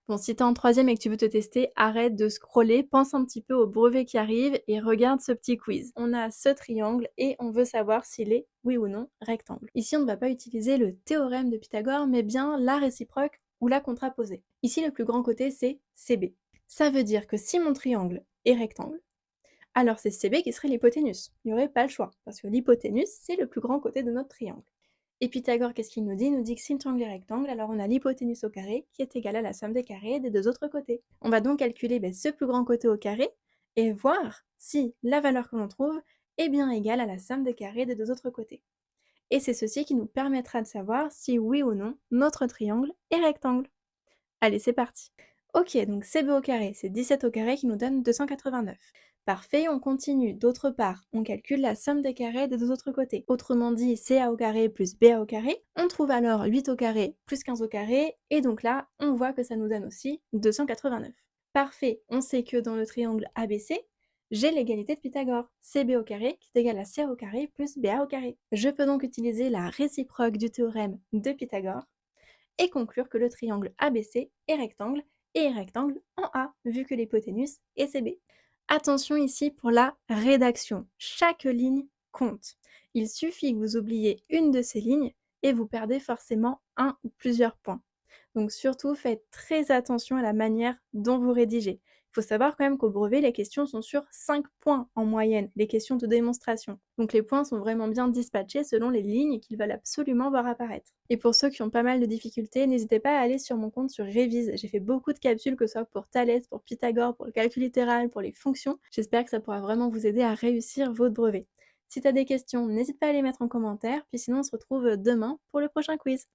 Bon, si t'es en troisième et que tu veux te tester, arrête de scroller, pense un petit peu au brevet qui arrive et regarde ce petit quiz. On a ce triangle et on veut savoir s'il est, oui ou non, rectangle. Ici, on ne va pas utiliser le théorème de Pythagore, mais bien la réciproque ou la contraposée. Ici, le plus grand côté, c'est CB. Ça veut dire que si mon triangle est rectangle, alors c'est CB qui serait l'hypoténuse. Il n'y aurait pas le choix, parce que l'hypoténuse, c'est le plus grand côté de notre triangle. Et Pythagore, qu'est-ce qu'il nous dit? Il nous dit que si le triangle est rectangle, alors on a l'hypoténuse au carré qui est égale à la somme des carrés des deux autres côtés. On va donc calculer ce plus grand côté au carré et voir si la valeur que l'on trouve est bien égale à la somme des carrés des deux autres côtés. Et c'est ceci qui nous permettra de savoir si oui ou non notre triangle est rectangle. Allez, c'est parti. Ok, donc CB au carré, c'est 17 au carré qui nous donne 289. Parfait, on continue. D'autre part, on calcule la somme des carrés des deux autres côtés. Autrement dit, CA au carré plus BA au carré. On trouve alors 8 au carré plus 15 au carré. Et donc là, on voit que ça nous donne aussi 289. Parfait, on sait que dans le triangle ABC, j'ai l'égalité de Pythagore. CB au carré qui est égal à CA au carré plus BA au carré. Je peux donc utiliser la réciproque du théorème de Pythagore et conclure que le triangle ABC est rectangle et est rectangle en A, vu que l'hypoténuse est CB. Attention ici pour la rédaction. Chaque ligne compte. Il suffit que vous oubliez une de ces lignes et vous perdez forcément un ou plusieurs points. Donc surtout, faites très attention à la manière dont vous rédigez. Il faut savoir quand même qu'au brevet, les questions sont sur 5 points en moyenne, les questions de démonstration. Donc les points sont vraiment bien dispatchés selon les lignes qu'ils veulent absolument voir apparaître. Et pour ceux qui ont pas mal de difficultés, n'hésitez pas à aller sur mon compte sur Révise. J'ai fait beaucoup de capsules, que ce soit pour Thalès, pour Pythagore, pour le calcul littéral, pour les fonctions. J'espère que ça pourra vraiment vous aider à réussir votre brevet. Si tu as des questions, n'hésite pas à les mettre en commentaire, puis sinon on se retrouve demain pour le prochain quiz.